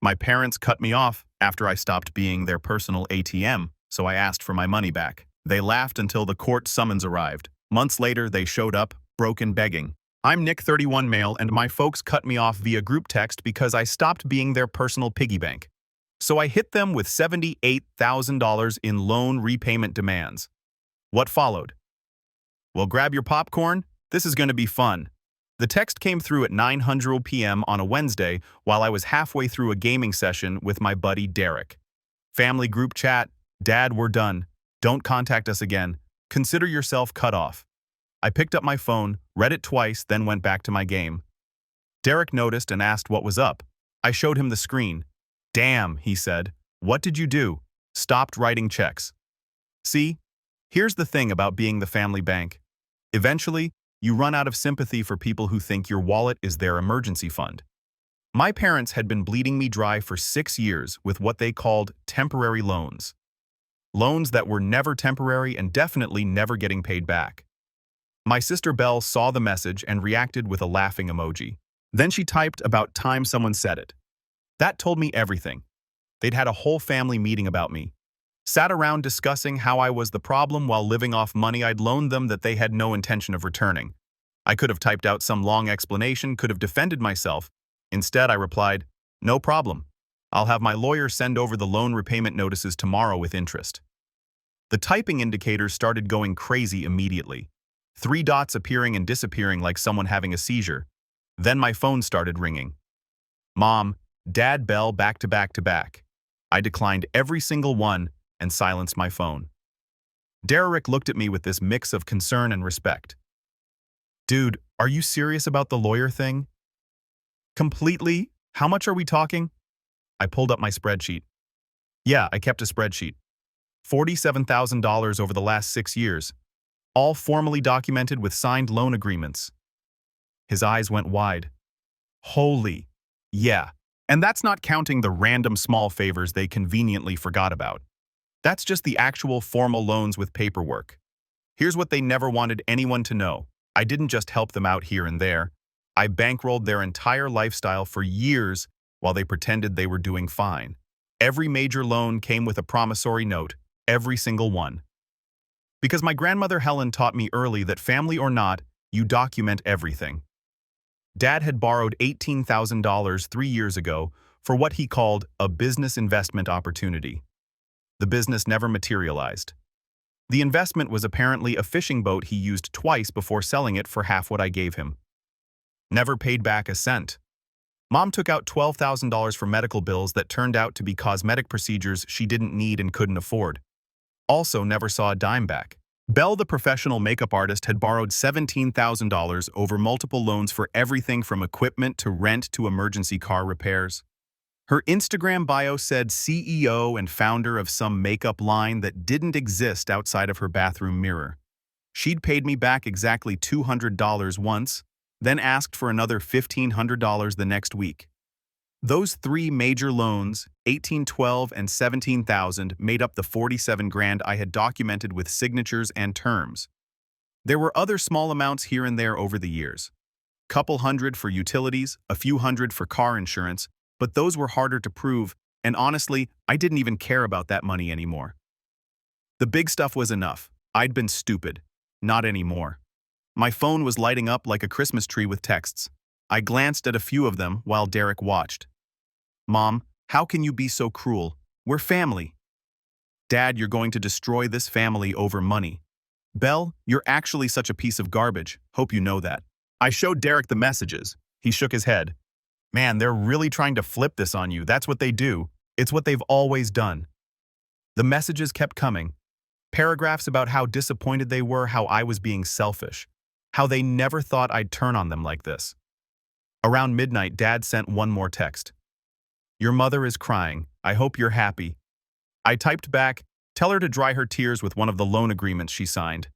My parents cut me off after I stopped being their personal ATM, so I asked for my money back. They laughed until the court summons arrived. Months later, they showed up, broken begging. I'm Nick 31 male, and my folks cut me off via group text because I stopped being their personal piggy bank. So I hit them with $78,000 in loan repayment demands. What followed? Well, grab your popcorn. This is going to be fun. The text came through at 9:00 p.m. on a Wednesday while I was halfway through a gaming session with my buddy Derek. Family group chat. Dad, we're done. Don't contact us again. Consider yourself cut off. I picked up my phone, read it twice, then went back to my game. Derek noticed and asked what was up. I showed him the screen. Damn, he said. What did you do? Stopped writing checks. See? Here's the thing about being the family bank. Eventually, you run out of sympathy for people who think your wallet is their emergency fund. My parents had been bleeding me dry for 6 years with what they called temporary loans. Loans that were never temporary and definitely never getting paid back. My sister Belle saw the message and reacted with a laughing emoji. Then she typed about time someone said it. That told me everything. They'd had a whole family meeting about me. Sat around discussing how I was the problem while living off money I'd loaned them that they had no intention of returning. I could have typed out some long explanation, could have defended myself. Instead, I replied, "No problem. I'll have my lawyer send over the loan repayment notices tomorrow with interest." The typing indicators started going crazy immediately. 3 dots appearing and disappearing like someone having a seizure. Then my phone started ringing. Mom, Dad, Bell, back to back to back. I declined every single one and silenced my phone. Derek looked at me with this mix of concern and respect. Dude, are you serious about the lawyer thing? Completely? How much are we talking? I pulled up my spreadsheet. Yeah, I kept a spreadsheet. $47,000 over the last 6 years. All formally documented with signed loan agreements. His eyes went wide. Holy, yeah. And that's not counting the random small favors they conveniently forgot about. That's just the actual formal loans with paperwork. Here's what they never wanted anyone to know. I didn't just help them out here and there. I bankrolled their entire lifestyle for years while they pretended they were doing fine. Every major loan came with a promissory note, every single one. Because my grandmother Helen taught me early that family or not, you document everything. Dad had borrowed $18,000 3 years ago for what he called a business investment opportunity. The business never materialized. The investment was apparently a fishing boat he used twice before selling it for half what I gave him. Never paid back a cent. Mom took out $12,000 for medical bills that turned out to be cosmetic procedures she didn't need and couldn't afford. Also never saw a dime back. Belle, the professional makeup artist, had borrowed $17,000 over multiple loans for everything from equipment to rent to emergency car repairs. Her Instagram bio said CEO and founder of some makeup line that didn't exist outside of her bathroom mirror. She'd paid me back exactly $200 once, then asked for another $1,500 the next week. Those 3 major loans, $18,000, and $17,000, made up the $47,000 I had documented with signatures and terms. There were other small amounts here and there over the years. Couple hundred for utilities, a few hundred for car insurance, but those were harder to prove, and honestly, I didn't even care about that money anymore. The big stuff was enough. I'd been stupid. Not anymore. My phone was lighting up like a Christmas tree with texts. I glanced at a few of them while Derek watched. Mom, how can you be so cruel? We're family. Dad, you're going to destroy this family over money. Belle, you're actually such a piece of garbage. Hope you know that. I showed Derek the messages. He shook his head. Man, they're really trying to flip this on you. That's what they do. It's what they've always done. The messages kept coming. Paragraphs about how disappointed they were, how I was being selfish, how they never thought I'd turn on them like this. Around midnight, Dad sent one more text. Your mother is crying. I hope you're happy. I typed back, tell her to dry her tears with one of the loan agreements she signed.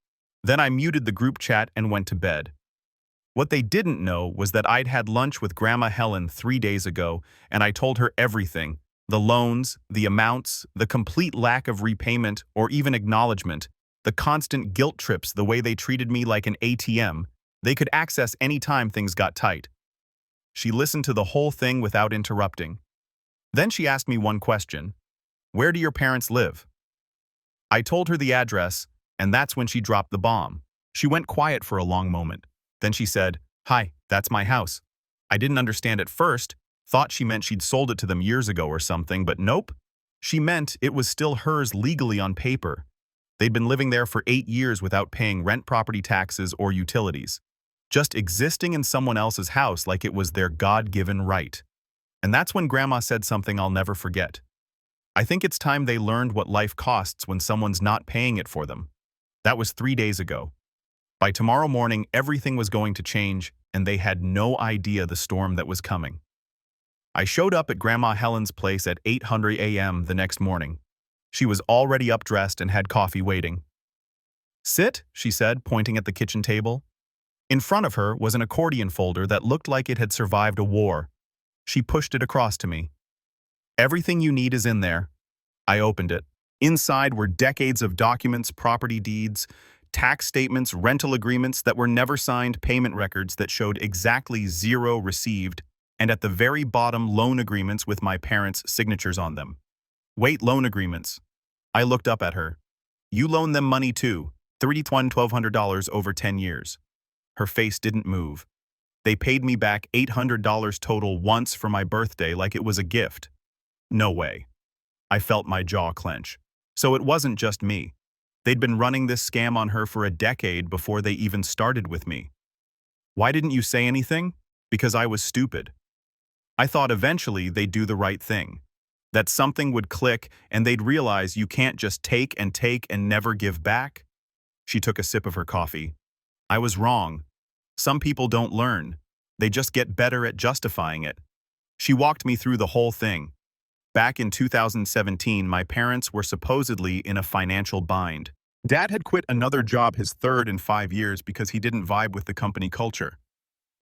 Then I muted the group chat and went to bed. What they didn't know was that I'd had lunch with Grandma Helen 3 days ago, and I told her everything, the loans, the amounts, the complete lack of repayment or even acknowledgement, the constant guilt trips, the way they treated me like an ATM, they could access any time things got tight. She listened to the whole thing without interrupting. Then she asked me one question. Where do your parents live? I told her the address, and that's when she dropped the bomb. She went quiet for a long moment. Then she said, "Hi, that's my house." I didn't understand at first, thought she meant she'd sold it to them years ago or something, but nope. She meant it was still hers legally on paper. They'd been living there for 8 years without paying rent, property taxes, or utilities. Just existing in someone else's house like it was their God-given right. And that's when Grandma said something I'll never forget. I think it's time they learned what life costs when someone's not paying it for them. That was 3 days ago. By tomorrow morning, everything was going to change, and they had no idea the storm that was coming. I showed up at Grandma Helen's place at 8:00 a.m. the next morning. She was already up-dressed and had coffee waiting. "Sit," she said, pointing at the kitchen table. In front of her was an accordion folder that looked like it had survived a war. She pushed it across to me. "Everything you need is in there." I opened it. Inside were decades of documents, property deeds, tax statements, rental agreements that were never signed, payment records that showed exactly 0 received, and at the very bottom, loan agreements with my parents' signatures on them. "Wait, loan agreements?" I looked up at her. "You loaned them money too, $1,200 over 10 years. Her face didn't move. "They paid me back $800 total once for my birthday like it was a gift." No way. I felt my jaw clench. So it wasn't just me. They'd been running this scam on her for a decade before they even started with me. "Why didn't you say anything?" "Because I was stupid. I thought eventually they'd do the right thing. That something would click and they'd realize you can't just take and never give back." She took a sip of her coffee. "I was wrong. Some people don't learn. They just get better at justifying it." She walked me through the whole thing. Back in 2017, my parents were supposedly in a financial bind. Dad had quit another job, his third in 5 years, because he didn't vibe with the company culture.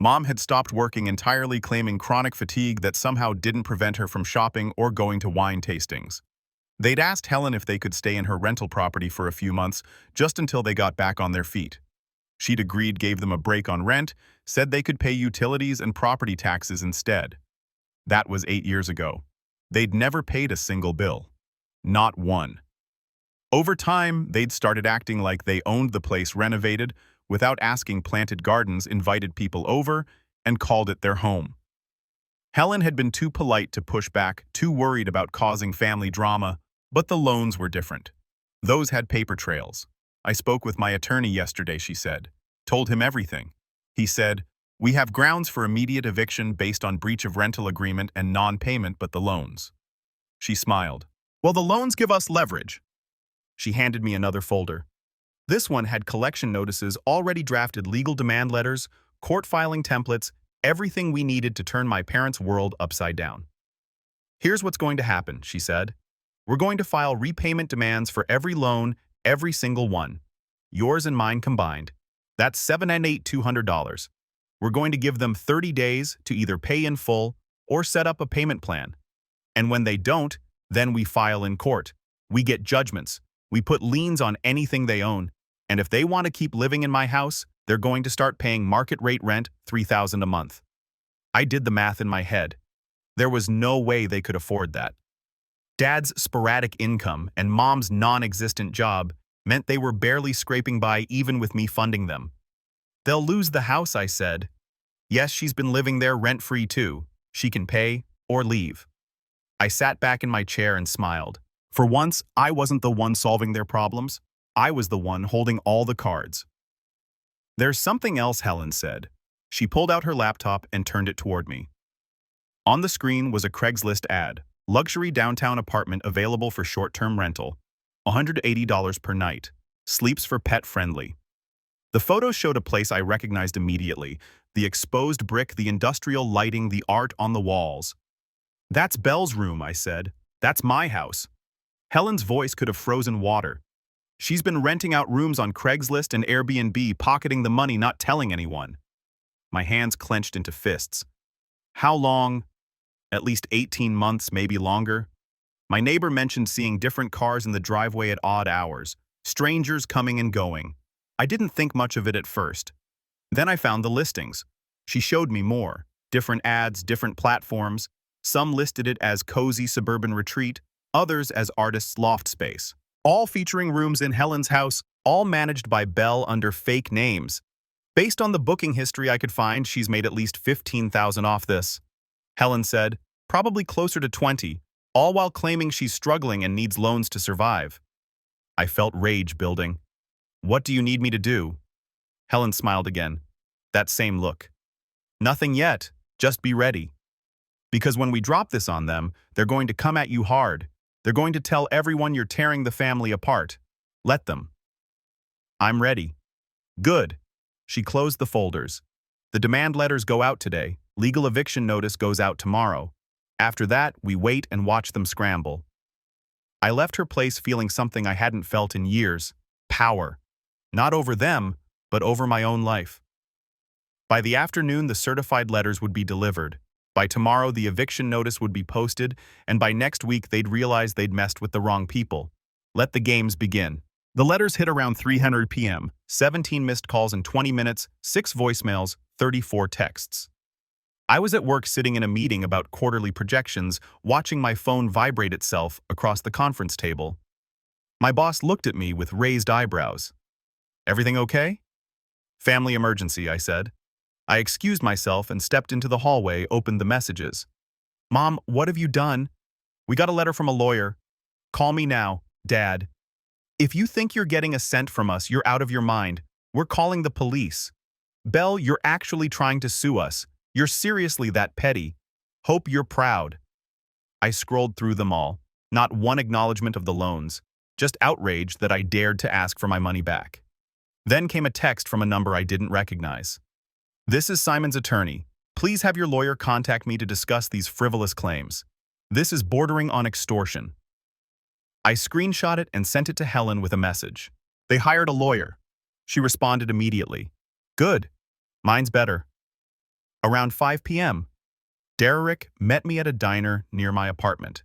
Mom had stopped working entirely, claiming chronic fatigue that somehow didn't prevent her from shopping or going to wine tastings. They'd asked Helen if they could stay in her rental property for a few months, just until they got back on their feet. She'd agreed, gave them a break on rent, said they could pay utilities and property taxes instead. That was 8 years ago. They'd never paid a single bill. Not one. Over time, they'd started acting like they owned the place, renovated, without asking, planted gardens, invited people over, and called it their home. Helen had been too polite to push back, too worried about causing family drama, but the loans were different. Those had paper trails. "I spoke with my attorney yesterday," she said. "Told him everything. He said, we have grounds for immediate eviction based on breach of rental agreement and non-payment, but the loans." She smiled. "Well, the loans give us leverage." She handed me another folder. This one had collection notices, already drafted legal demand letters, court filing templates, everything we needed to turn my parents' world upside down. "Here's what's going to happen," she said. "We're going to file repayment demands for every loan, every single one. Yours and mine combined. That's $700 and $200. We're going to give them 30 days to either pay in full or set up a payment plan. And when they don't, then we file in court. We get judgments. We put liens on anything they own. And if they want to keep living in my house, they're going to start paying market rate rent, $3,000 a month." I did the math in my head. There was no way they could afford that. Dad's sporadic income and Mom's non-existent job meant they were barely scraping by even with me funding them. "They'll lose the house," I said. "Yes, she's been living there rent-free too. She can pay or leave." I sat back in my chair and smiled. For once, I wasn't the one solving their problems. I was the one holding all the cards. "There's something else," Helen said. She pulled out her laptop and turned it toward me. On the screen was a Craigslist ad. Luxury downtown apartment available for short-term rental. $180 per night. Sleeps for pet friendly. The photos showed a place I recognized immediately. The exposed brick, the industrial lighting, the art on the walls. "That's Belle's room," I said. "That's my house." Helen's voice could have frozen water. "She's been renting out rooms on Craigslist and Airbnb, pocketing the money, not telling anyone." My hands clenched into fists. "How long?" "At least 18 months, maybe longer." My neighbor mentioned seeing different cars in the driveway at odd hours, strangers coming and going. I didn't think much of it at first. Then I found the listings. She showed me more. Different ads, different platforms. Some listed it as cozy suburban retreat, others as artist's loft space. All featuring rooms in Helen's house, all managed by Belle under fake names. Based on the booking history I could find, she's made at least $15,000 off this. Helen said, probably closer to 20, all while claiming she's struggling and needs loans to survive. I felt rage building. What do you need me to do? Helen smiled again. That same look. Nothing yet, just be ready. Because when we drop this on them, they're going to come at you hard. They're going to tell everyone you're tearing the family apart. Let them. I'm ready. Good. She closed the folders. The demand letters go out today. Legal eviction notice goes out tomorrow. After that, we wait and watch them scramble. I left her place feeling something I hadn't felt in years. Power. Not over them, but over my own life. By the afternoon, the certified letters would be delivered. By tomorrow, the eviction notice would be posted, and by next week, they'd realize they'd messed with the wrong people. Let the games begin. The letters hit around 3:00 p.m., 17 missed calls in 20 minutes, 6 voicemails, 34 texts. I was at work sitting in a meeting about quarterly projections, watching my phone vibrate itself across the conference table. My boss looked at me with raised eyebrows. Everything okay? Family emergency, I said. I excused myself and stepped into the hallway, opened the messages. Mom, what have you done? We got a letter from a lawyer. Call me now, Dad. If you think you're getting a cent from us, you're out of your mind. We're calling the police. Belle, you're actually trying to sue us. You're seriously that petty. Hope you're proud. I scrolled through them all. Not one acknowledgement of the loans. Just outrage that I dared to ask for my money back. Then came a text from a number I didn't recognize. This is Simon's attorney. Please have your lawyer contact me to discuss these frivolous claims. This is bordering on extortion. I screenshot it and sent it to Helen with a message. They hired a lawyer. She responded immediately. Good. Mine's better. Around 5 p.m., Derek met me at a diner near my apartment.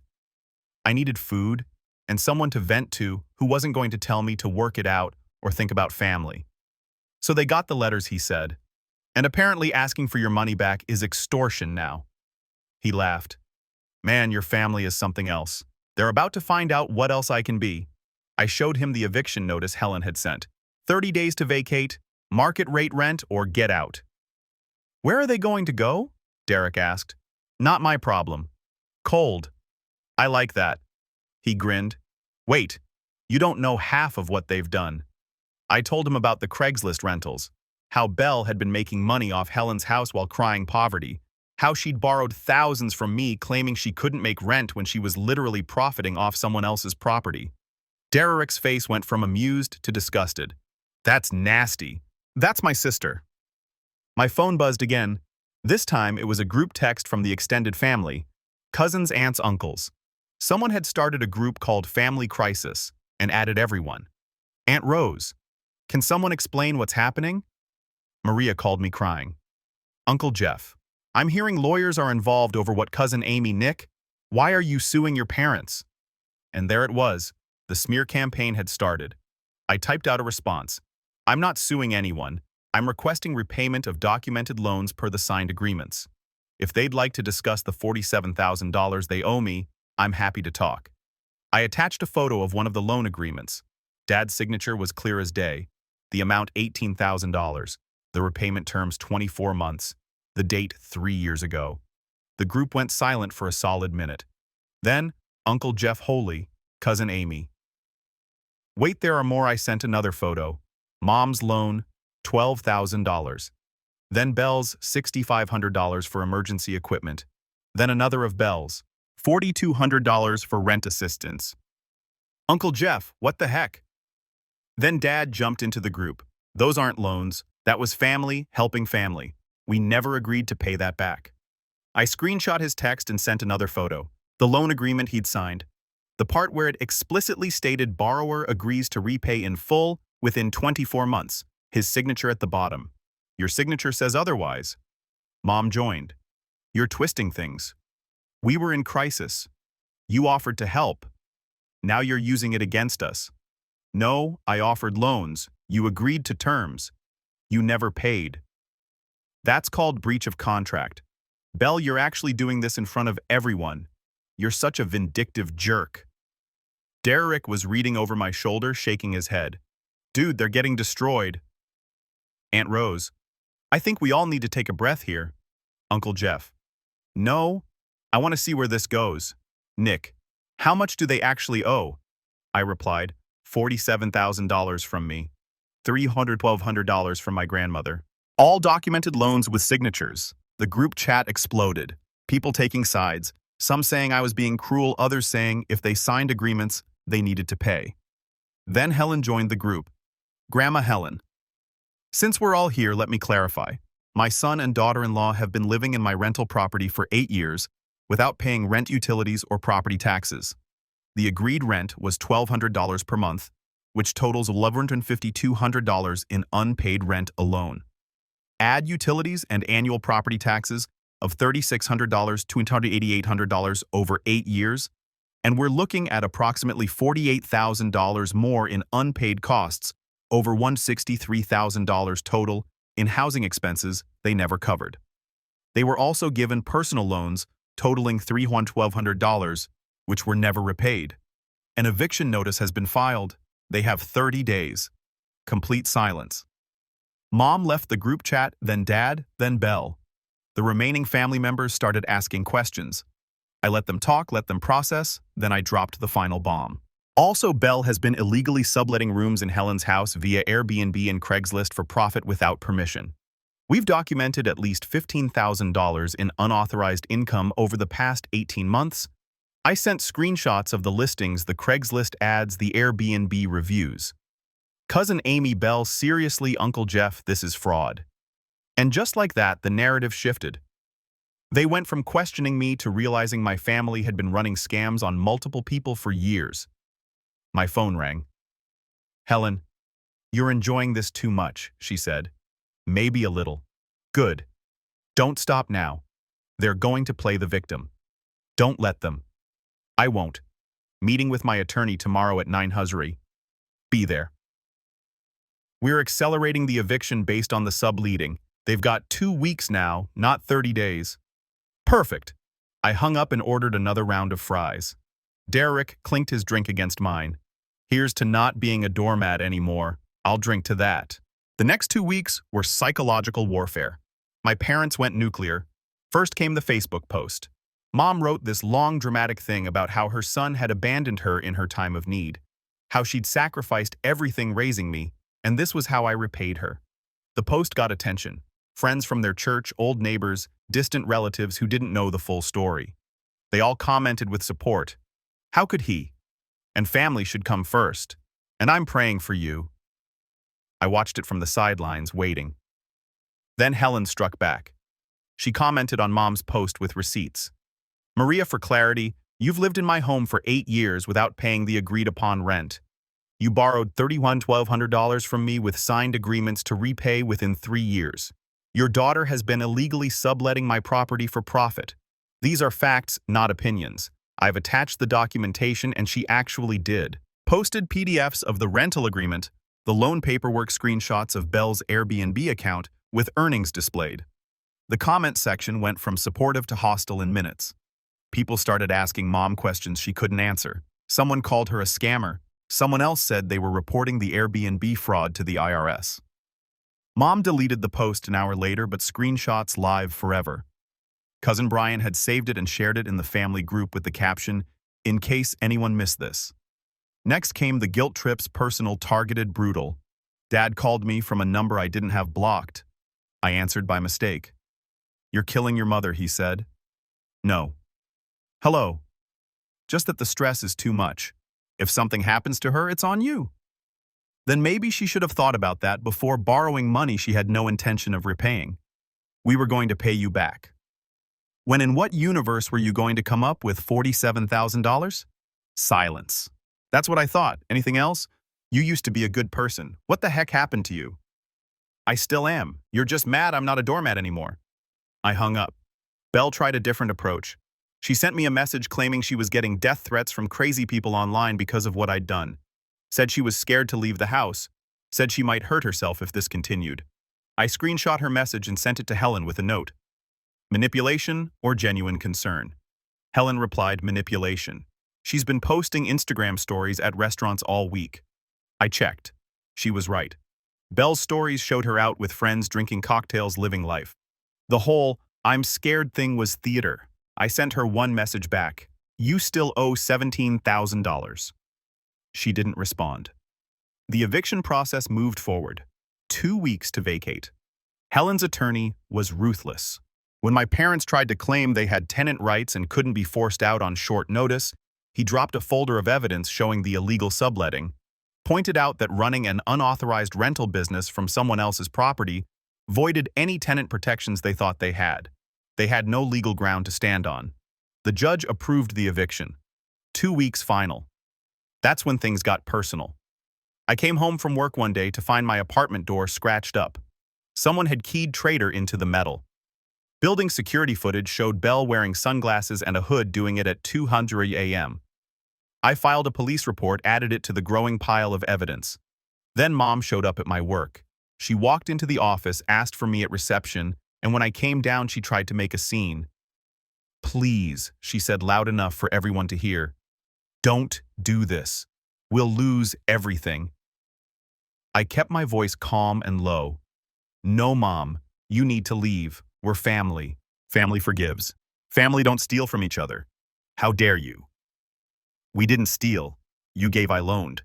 I needed food and someone to vent to who wasn't going to tell me to work it out or think about family. So they got the letters, he said. And apparently asking for your money back is extortion now. He laughed. Man, your family is something else. They're about to find out what else I can be. I showed him the eviction notice Helen had sent. 30 days to vacate, market rate rent, or get out. Where are they going to go? Derek asked. Not my problem. Cold. I like that. He grinned. Wait, you don't know half of what they've done. I told him about the Craigslist rentals. How Belle had been making money off Helen's house while crying poverty. How she'd borrowed thousands from me claiming she couldn't make rent when she was literally profiting off someone else's property. Derek's face went from amused to disgusted. That's nasty. That's my sister. My phone buzzed again. This time it was a group text from the extended family. Cousins, aunts, uncles. Someone had started a group called Family Crisis and added everyone. Aunt Rose. Can someone explain what's happening? Maria called me crying. Uncle Jeff. I'm hearing lawyers are involved over what cousin Amy Nick. Why are you suing your parents? And there it was. The smear campaign had started. I typed out a response. I'm not suing anyone. I'm requesting repayment of documented loans per the signed agreements. If they'd like to discuss the $47,000 they owe me, I'm happy to talk. I attached a photo of one of the loan agreements. Dad's signature was clear as day. The amount $18,000. The repayment terms 24 months. The date 3 years ago. The group went silent for a solid minute. Then, Uncle Jeff Holy, Cousin Amy. Wait, there are more. I sent another photo. Mom's loan, $12,000. Then Belle's $6,500 for emergency equipment. Then another of Belle's, $4,200 for rent assistance. Uncle Jeff, what the heck? Then Dad jumped into the group. Those aren't loans. That was family helping family. We never agreed to pay that back. I screenshot his text and sent another photo. The loan agreement he'd signed. The part where it explicitly stated borrower agrees to repay in full within 24 months. His signature at the bottom. Your signature says otherwise. Mom joined. You're twisting things. We were in crisis. You offered to help. Now you're using it against us. No, I offered loans. You agreed to terms. You never paid. That's called breach of contract. Belle, you're actually doing this in front of everyone. You're such a vindictive jerk. Derek was reading over my shoulder, shaking his head. Dude, they're getting destroyed. Aunt Rose. I think we all need to take a breath here. Uncle Jeff. No, I want to see where this goes. Nick. How much do they actually owe? I replied, $47,000 from me. $1,200 from my grandmother. All documented loans with signatures. The group chat exploded. People taking sides. Some saying I was being cruel, others saying if they signed agreements, they needed to pay. Then Helen joined the group. Grandma Helen. Since we're all here, let me clarify. My son and daughter-in-law have been living in my rental property for 8 years without paying rent, utilities, or property taxes. The agreed rent was $1,200 per month, which totals $1,152 in unpaid rent alone. Add utilities and annual property taxes of $3,600 to $8,800 over 8 years, and we're looking at approximately $48,000 more in unpaid costs, over $163,000 total in housing expenses they never covered. They were also given personal loans totaling $1,200, which were never repaid. An eviction notice has been filed. They have 30 days. Complete silence. Mom left the group chat, then Dad, then Belle. The remaining family members started asking questions. I let them talk, let them process, then I dropped the final bomb. Also, Belle has been illegally subletting rooms in Helen's house via Airbnb and Craigslist for profit without permission. We've documented at least $15,000 in unauthorized income over the past 18 months. I sent screenshots of the listings, the Craigslist ads, the Airbnb reviews. Cousin Amy, Belle, seriously, Uncle Jeff, this is fraud. And just like that, the narrative shifted. They went from questioning me to realizing my family had been running scams on multiple people for years. My phone rang. Helen, you're enjoying this too much, she said. Maybe a little. Good. Don't stop now. They're going to play the victim. Don't let them. I won't. Meeting with my attorney tomorrow at 9 Huzuri. Be there. We're accelerating the eviction based on the subleading. They've got 2 weeks now, not 30 days. Perfect. I hung up and ordered another round of fries. Derek clinked his drink against mine. Here's to not being a doormat anymore. I'll drink to that. The next 2 weeks were psychological warfare. My parents went nuclear. First came the Facebook post. Mom wrote this long, dramatic thing about how her son had abandoned her in her time of need, how she'd sacrificed everything raising me, and this was how I repaid her. The post got attention. Friends from their church, old neighbors, distant relatives who didn't know the full story. They all commented with support. How could he? And family should come first. And I'm praying for you. I watched it from the sidelines, waiting. Then Helen struck back. She commented on Mom's post with receipts. Maria, for clarity, you've lived in my home for 8 years without paying the agreed-upon rent. You borrowed $1,200 from me with signed agreements to repay within 3 years. Your daughter has been illegally subletting my property for profit. These are facts, not opinions. I've attached the documentation, and she actually did. Posted PDFs of the rental agreement, the loan paperwork, screenshots of Belle's Airbnb account with earnings displayed. The comment section went from supportive to hostile in minutes. People started asking Mom questions she couldn't answer. Someone called her a scammer. Someone else said they were reporting the Airbnb fraud to the IRS. Mom deleted the post an hour later, but screenshots live forever. Cousin Brian had saved it and shared it in the family group with the caption, "In case anyone missed this." Next came the guilt trips, personal, targeted, brutal. Dad called me from a number I didn't have blocked. I answered by mistake. "You're killing your mother," he said. "No." "Hello. Just that the stress is too much. If something happens to her, it's on you." Then maybe she should have thought about that before borrowing money she had no intention of repaying. "We were going to pay you back." When in what universe were you going to come up with $47,000? Silence. "That's what I thought. Anything else? You used to be a good person. What the heck happened to you?" "I still am. You're just mad I'm not a doormat anymore." I hung up. Belle tried a different approach. She sent me a message claiming she was getting death threats from crazy people online because of what I'd done. Said she was scared to leave the house. Said she might hurt herself if this continued. I screenshot her message and sent it to Helen with a note. Manipulation or genuine concern? Helen replied, manipulation. She's been posting Instagram stories at restaurants all week. I checked. She was right. Belle's stories showed her out with friends drinking cocktails, living life. The whole "I'm scared" thing was theater. I sent her one message back. You still owe $17,000. She didn't respond. The eviction process moved forward. 2 weeks to vacate. Helen's attorney was ruthless. When my parents tried to claim they had tenant rights and couldn't be forced out on short notice, he dropped a folder of evidence showing the illegal subletting, pointed out that running an unauthorized rental business from someone else's property voided any tenant protections they thought they had. They had no legal ground to stand on. The judge approved the eviction. 2 weeks final. That's when things got personal. I came home from work one day to find my apartment door scratched up. Someone had keyed traitor into the metal. Building security footage showed Belle wearing sunglasses and a hood doing it at 2:00 a.m. I filed a police report, added it to the growing pile of evidence. Then Mom showed up at my work. She walked into the office, asked for me at reception, and when I came down, she tried to make a scene. "Please," she said loud enough for everyone to hear. "Don't do this. We'll lose everything." I kept my voice calm and low. "No, Mom, you need to leave. We're family. Family forgives. Family don't steal from each other. How dare you?" "We didn't steal. You gave, I loaned."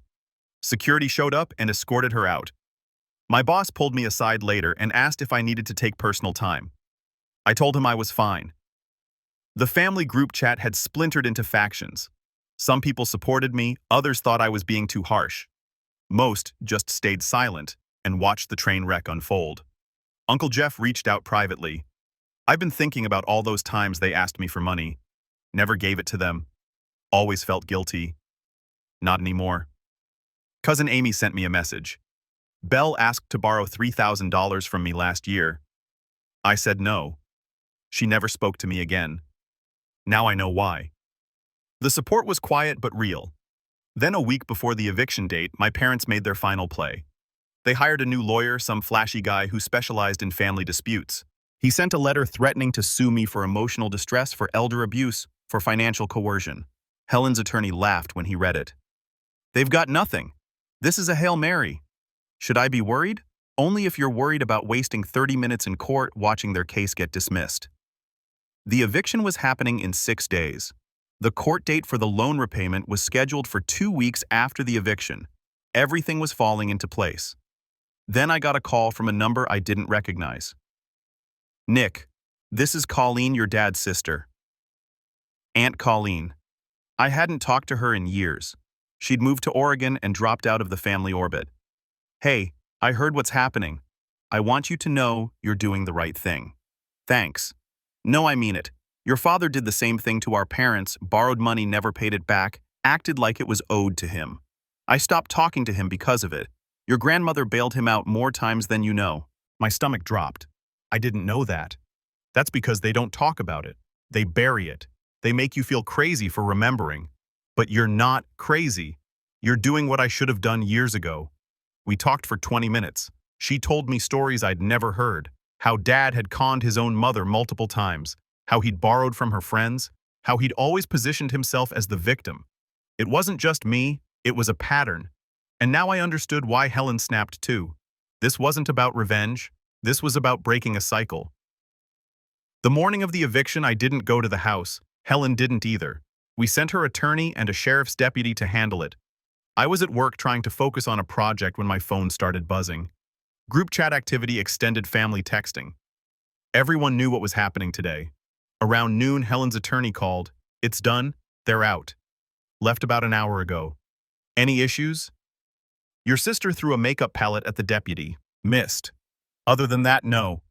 Security showed up and escorted her out. My boss pulled me aside later and asked if I needed to take personal time. I told him I was fine. The family group chat had splintered into factions. Some people supported me, others thought I was being too harsh. Most just stayed silent and watched the train wreck unfold. Uncle Jeff reached out privately. "I've been thinking about all those times they asked me for money. Never gave it to them. Always felt guilty. Not anymore." Cousin Amy sent me a message. "Belle asked to borrow $3,000 from me last year. I said no. She never spoke to me again. Now I know why." The support was quiet but real. Then a week before the eviction date, my parents made their final play. They hired a new lawyer, some flashy guy who specialized in family disputes. He sent a letter threatening to sue me for emotional distress, for elder abuse, for financial coercion. Helen's attorney laughed when he read it. "They've got nothing. This is a Hail Mary. Should I be worried? Only if you're worried about wasting 30 minutes in court watching their case get dismissed." The eviction was happening in 6 days. The court date for the loan repayment was scheduled for 2 weeks after the eviction. Everything was falling into place. Then I got a call from a number I didn't recognize. "Nick, this is Colleen, your dad's sister." Aunt Colleen. I hadn't talked to her in years. She'd moved to Oregon and dropped out of the family orbit. "Hey, I heard what's happening. I want you to know you're doing the right thing. Thanks. No, I mean it. Your father did the same thing to our parents, borrowed money, never paid it back, acted like it was owed to him. I stopped talking to him because of it. Your grandmother bailed him out more times than you know." My stomach dropped. I didn't know that. That's because they don't talk about it. They bury it. They make you feel crazy for remembering. But you're not crazy. You're doing what I should have done years ago. We talked for 20 minutes. She told me stories I'd never heard. How Dad had conned his own mother multiple times. How he'd borrowed from her friends. How he'd always positioned himself as the victim. It wasn't just me, it was a pattern. And now I understood why Helen snapped too. This wasn't about revenge. This was about breaking a cycle. The morning of the eviction, I didn't go to the house. Helen didn't either. We sent her attorney and a sheriff's deputy to handle it. I was at work trying to focus on a project when my phone started buzzing. Group chat activity extended family texting. Everyone knew what was happening today. Around noon, Helen's attorney called. "It's done. They're out. Left about an hour ago. Any issues?" "Your sister threw a makeup palette at the deputy. Missed. Other than that, no."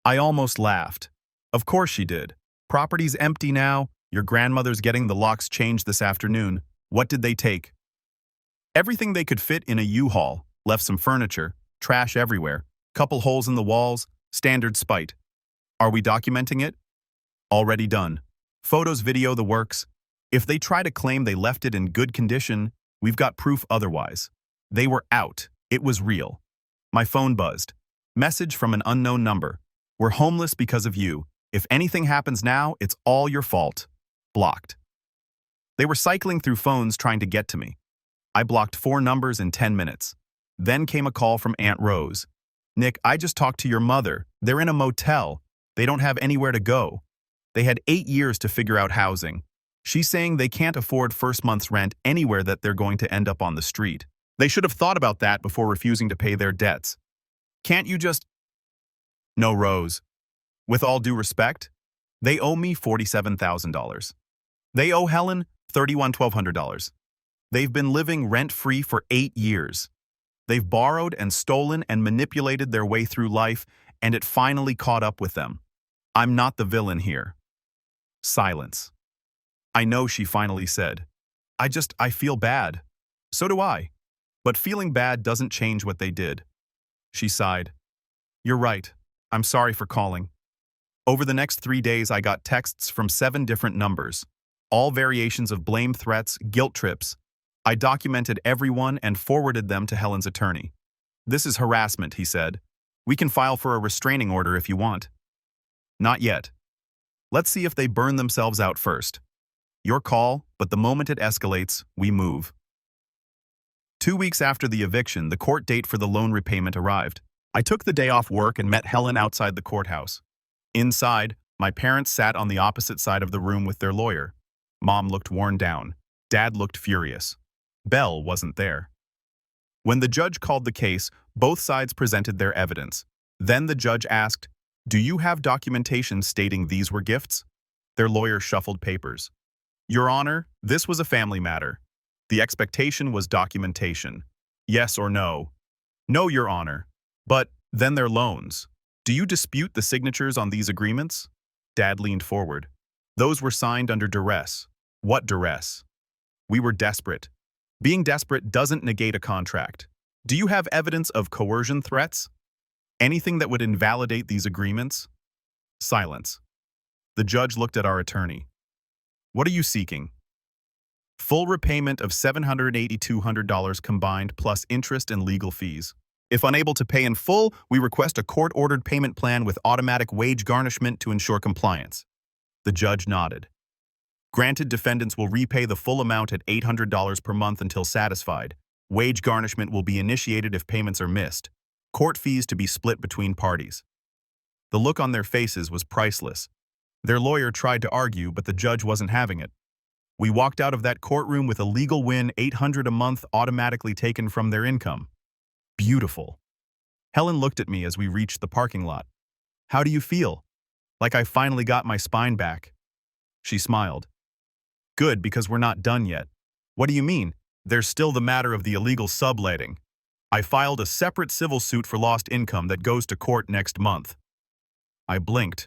I almost laughed. Of course she did. Property's empty now. Your grandmother's getting the locks changed this afternoon. What did they take? Everything they could fit in a U-Haul. Left some furniture. Trash everywhere. Couple holes in the walls. Standard spite. Are we documenting it? Already done. Photos, video, the works. If they try to claim they left it in good condition, we've got proof otherwise. They were out. It was real. My phone buzzed. Message from an unknown number. "We're homeless because of you. If anything happens now, it's all your fault. Blocked. They were cycling through phones trying to get to me. I blocked 4 numbers in 10 minutes. Then came a call from Aunt Rose. Nick, I just talked to your mother. They're in a motel. They don't have anywhere to go. They had 8 years to figure out housing. She's saying they can't afford first month's rent anywhere, that they're going to end up on the street. They should have thought about that before refusing to pay their debts. Can't you just... No, Rose. With all due respect, they owe me $47,000. They owe Helen $1,200. They've been living rent-free for 8 years. They've borrowed and stolen and manipulated their way through life, and it finally caught up with them. I'm not the villain here. Silence. I know, she finally said. I feel bad. So do I. But feeling bad doesn't change what they did. She sighed. You're right. I'm sorry for calling. Over the next 3 days, I got texts from 7 different numbers, all variations of blame threats, guilt trips. I documented everyone and forwarded them to Helen's attorney. This is harassment, he said. We can file for a restraining order if you want. Not yet. Let's see if they burn themselves out first. Your call, but the moment it escalates, we move. 2 weeks after the eviction, the court date for the loan repayment arrived. I took the day off work and met Helen outside the courthouse. Inside, my parents sat on the opposite side of the room with their lawyer. Mom looked worn down. Dad looked furious. Belle wasn't there. When the judge called the case, both sides presented their evidence. Then the judge asked, "Do you have documentation stating these were gifts?" Their lawyer shuffled papers. Your Honor, this was a family matter. The expectation was documentation. Yes or no? No, Your Honor. But then they're loans. Do you dispute the signatures on these agreements? Dad leaned forward. Those were signed under duress. What duress? We were desperate. Being desperate doesn't negate a contract. Do you have evidence of coercion threats? Anything that would invalidate these agreements? Silence. The judge looked at our attorney. What are you seeking? Full repayment of $782 combined plus interest and legal fees. If unable to pay in full, we request a court-ordered payment plan with automatic wage garnishment to ensure compliance. The judge nodded. Granted, defendants will repay the full amount at $800 per month until satisfied. Wage garnishment will be initiated if payments are missed. Court fees to be split between parties. The look on their faces was priceless. Their lawyer tried to argue, but the judge wasn't having it. We walked out of that courtroom with a legal win, $800 a month automatically taken from their income. Beautiful. Helen looked at me as we reached the parking lot. How do you feel? Like I finally got my spine back. She smiled. Good, because we're not done yet. What do you mean? There's still the matter of the illegal subletting. I filed a separate civil suit for lost income that goes to court next month. I blinked.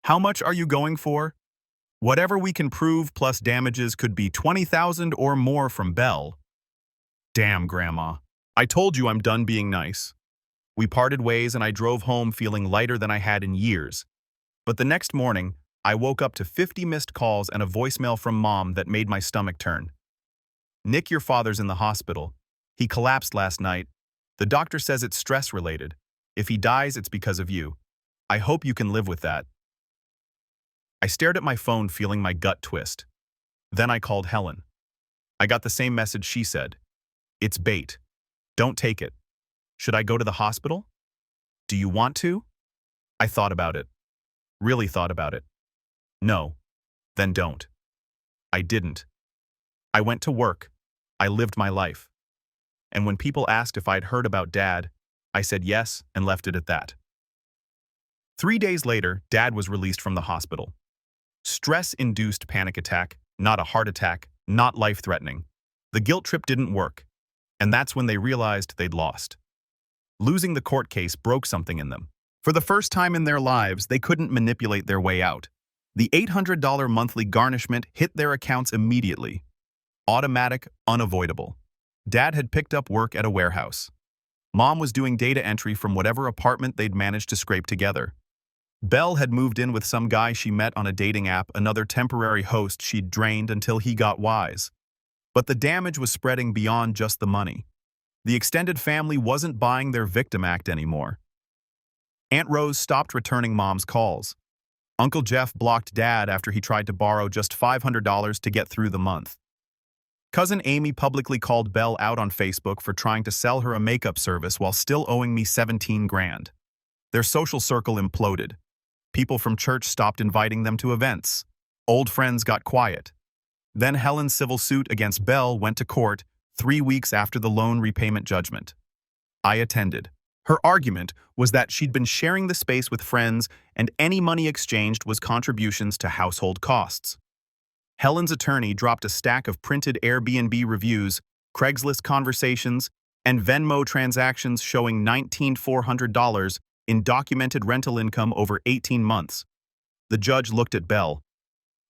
How much are you going for? Whatever we can prove plus damages could be $20,000 or more from Belle. Damn, Grandma. I told you I'm done being nice. We parted ways and I drove home feeling lighter than I had in years. But the next morning, I woke up to 50 missed calls and a voicemail from Mom that made my stomach turn. Nick, your father's in the hospital. He collapsed last night. The doctor says it's stress-related. If he dies, it's because of you. I hope you can live with that. I stared at my phone, feeling my gut twist. Then I called Helen. I got the same message she said. It's bait. Don't take it. Should I go to the hospital? Do you want to? I thought about it. Really thought about it. No. Then don't. I didn't. I went to work. I lived my life. And when people asked if I'd heard about Dad, I said yes and left it at that. 3 days later, Dad was released from the hospital. Stress-induced panic attack, not a heart attack, not life-threatening. The guilt trip didn't work, and that's when they realized they'd lost. Losing the court case broke something in them. For the first time in their lives, they couldn't manipulate their way out. The $800 monthly garnishment hit their accounts immediately. Automatic, unavoidable. Dad had picked up work at a warehouse. Mom was doing data entry from whatever apartment they'd managed to scrape together. Belle had moved in with some guy she met on a dating app, another temporary host she'd drained until he got wise. But the damage was spreading beyond just the money. The extended family wasn't buying their victim act anymore. Aunt Rose stopped returning Mom's calls. Uncle Jeff blocked Dad after he tried to borrow just $500 to get through the month. Cousin Amy publicly called Belle out on Facebook for trying to sell her a makeup service while still owing me 17 grand. Their social circle imploded. People from church stopped inviting them to events. Old friends got quiet. Then Helen's civil suit against Belle went to court 3 weeks after the loan repayment judgment. I attended. Her argument was that she'd been sharing the space with friends and any money exchanged was contributions to household costs. Helen's attorney dropped a stack of printed Airbnb reviews, Craigslist conversations, and Venmo transactions showing $19,400 in documented rental income over 18 months. The judge looked at Belle.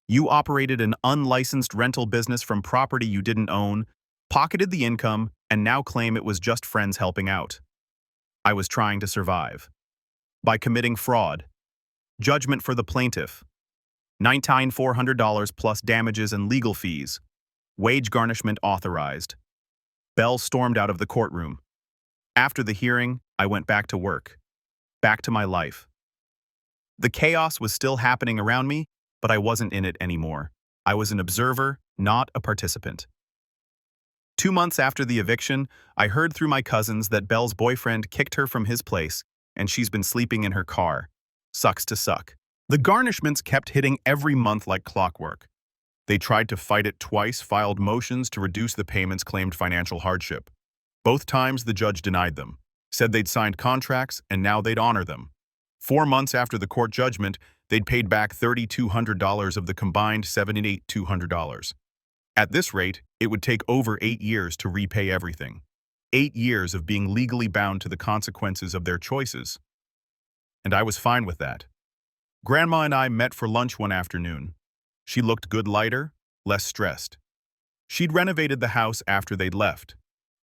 You operated an unlicensed rental business from property you didn't own, pocketed the income, and now claim it was just friends helping out. I was trying to survive. By committing fraud. Judgment for the plaintiff. $19,400 plus damages and legal fees. Wage garnishment authorized. Belle stormed out of the courtroom. After the hearing, I went back to work. Back to my life. The chaos was still happening around me, but I wasn't in it anymore. I was an observer, not a participant. 2 months after the eviction, I heard through my cousins that Belle's boyfriend kicked her from his place, and she's been sleeping in her car. Sucks to suck. The garnishments kept hitting every month like clockwork. They tried to fight it twice, filed motions to reduce the payments, claimed financial hardship. Both times the judge denied them, said they'd signed contracts and now they'd honor them. 4 months after the court judgment, they'd paid back $3,200 of the combined $78,200. At this rate, it would take over 8 years to repay everything. 8 years of being legally bound to the consequences of their choices. And I was fine with that. Grandma and I met for lunch one afternoon. She looked good, lighter, less stressed. She'd renovated the house after they'd left,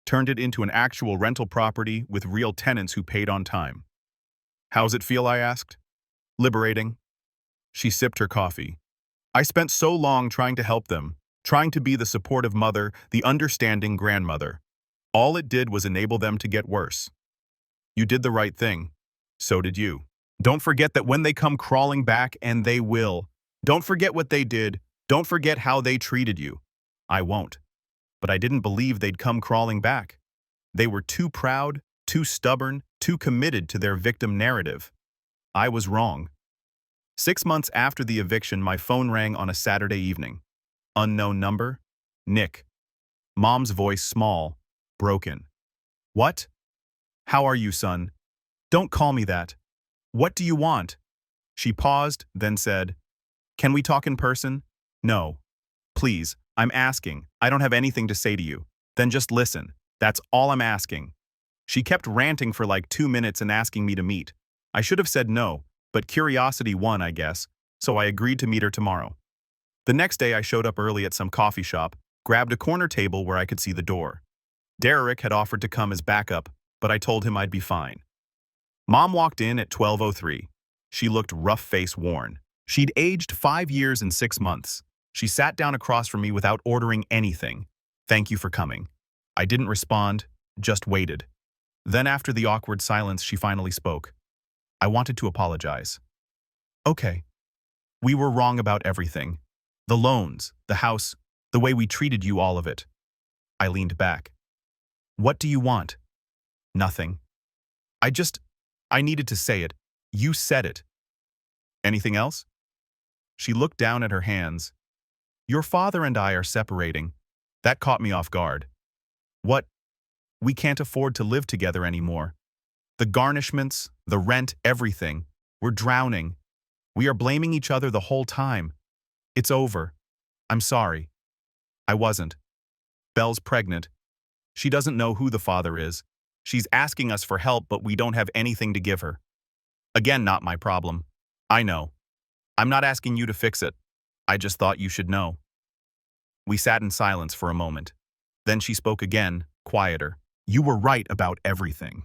turned it into an actual rental property with real tenants who paid on time. How's it feel, I asked. Liberating. She sipped her coffee. I spent so long trying to help them, trying to be the supportive mother, the understanding grandmother. All it did was enable them to get worse. You did the right thing. So did you. Don't forget that when they come crawling back, and they will, don't forget what they did. Don't forget how they treated you. I won't. But I didn't believe they'd come crawling back. They were too proud, too stubborn, too committed to their victim narrative. I was wrong. 6 months after the eviction, my phone rang on a Saturday evening. Unknown number? Nick. Mom's voice small, broken. What? How are you, son? Don't call me that. What do you want? She paused, then said, Can we talk in person? No. Please, I'm asking. I don't have anything to say to you. Then just listen. That's all I'm asking. She kept ranting for like 2 minutes and asking me to meet. I should have said no, but curiosity won, I guess, so I agreed to meet her tomorrow. The next day I showed up early at some coffee shop, grabbed a corner table where I could see the door. Derek had offered to come as backup, but I told him I'd be fine. Mom walked in at 12:03. She looked rough-faced, worn. She'd aged 5 years and 6 months. She sat down across from me without ordering anything. Thank you for coming. I didn't respond, just waited. Then after the awkward silence, she finally spoke. I wanted to apologize. Okay. We were wrong about everything. The loans, the house, the way we treated you, all of it. I leaned back. What do you want? Nothing. I needed to say it. You said it. Anything else? She looked down at her hands. Your father and I are separating. That caught me off guard. What? We can't afford to live together anymore. The garnishments, the rent, everything. We're drowning. We are blaming each other the whole time. It's over. I'm sorry. I wasn't. Belle's pregnant. She doesn't know who the father is. She's asking us for help, but we don't have anything to give her. Again, not my problem. I know. I'm not asking you to fix it. I just thought you should know. We sat in silence for a moment. Then she spoke again, quieter. You were right about everything.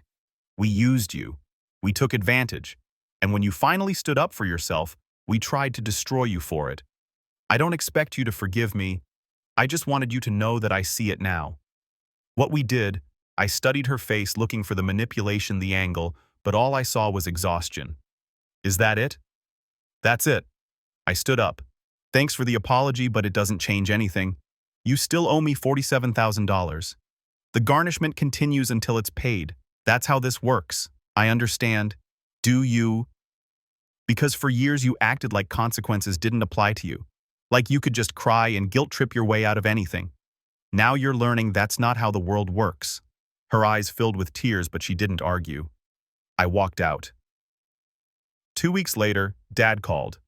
We used you. We took advantage. And when you finally stood up for yourself, we tried to destroy you for it. I don't expect you to forgive me. I just wanted you to know that I see it now. What we did, I studied her face looking for the manipulation, the angle, but all I saw was exhaustion. Is that it? That's it. I stood up. Thanks for the apology, but it doesn't change anything. You still owe me $47,000. The garnishment continues until it's paid. That's how this works. I understand. Do you? Because for years you acted like consequences didn't apply to you. Like you could just cry and guilt trip your way out of anything. Now you're learning that's not how the world works. Her eyes filled with tears, but she didn't argue. I walked out. 2 weeks later, Dad called.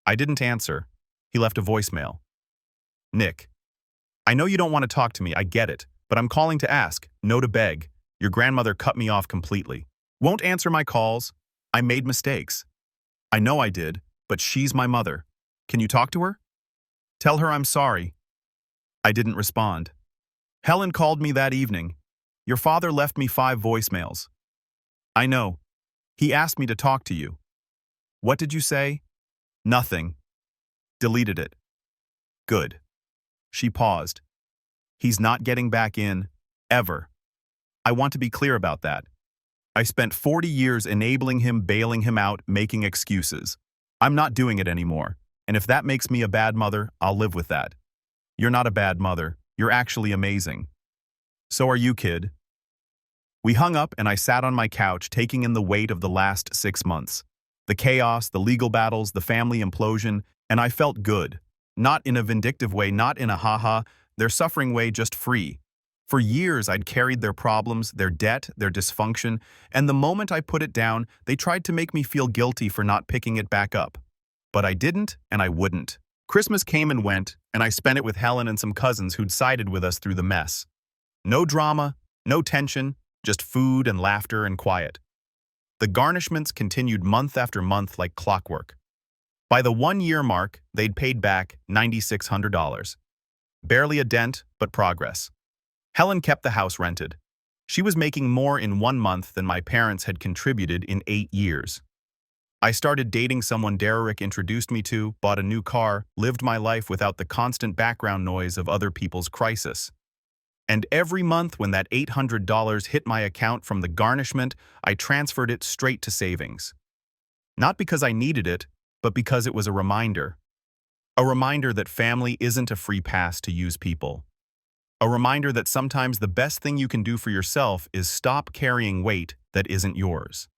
I didn't answer. He left a voicemail. Nick, I know you don't want to talk to me, I get it, but I'm calling to ask, no to beg. Your grandmother cut me off completely. Won't answer my calls. I made mistakes. I know I did, but she's my mother. Can you talk to her? Tell her I'm sorry. I didn't respond. Helen called me that evening. Your father left me 5 voicemails. I know. He asked me to talk to you. What did you say? Nothing. Deleted it. Good. She paused. He's not getting back in, ever. I want to be clear about that. I spent 40 years enabling him, bailing him out, making excuses. I'm not doing it anymore, and if that makes me a bad mother, I'll live with that. You're not a bad mother. You're actually amazing. So are you, kid. We hung up and I sat on my couch taking in the weight of the last 6 months. The chaos, the legal battles, the family implosion, and I felt good. Not in a vindictive way, not in a ha-ha, their suffering way, just free. For years I'd carried their problems, their debt, their dysfunction, and the moment I put it down, they tried to make me feel guilty for not picking it back up. But I didn't, and I wouldn't. Christmas came and went, and I spent it with Helen and some cousins who'd sided with us through the mess. No drama, no tension, just food and laughter and quiet. The garnishments continued month after month like clockwork. By the 1-year mark, they'd paid back $9,600. Barely a dent, but progress. Helen kept the house rented. She was making more in 1 month than my parents had contributed in 8 years. I started dating someone Derek introduced me to, bought a new car, lived my life without the constant background noise of other people's crisis. And every month when that $800 hit my account from the garnishment, I transferred it straight to savings. Not because I needed it, but because it was a reminder. A reminder that family isn't a free pass to use people. A reminder that sometimes the best thing you can do for yourself is stop carrying weight that isn't yours.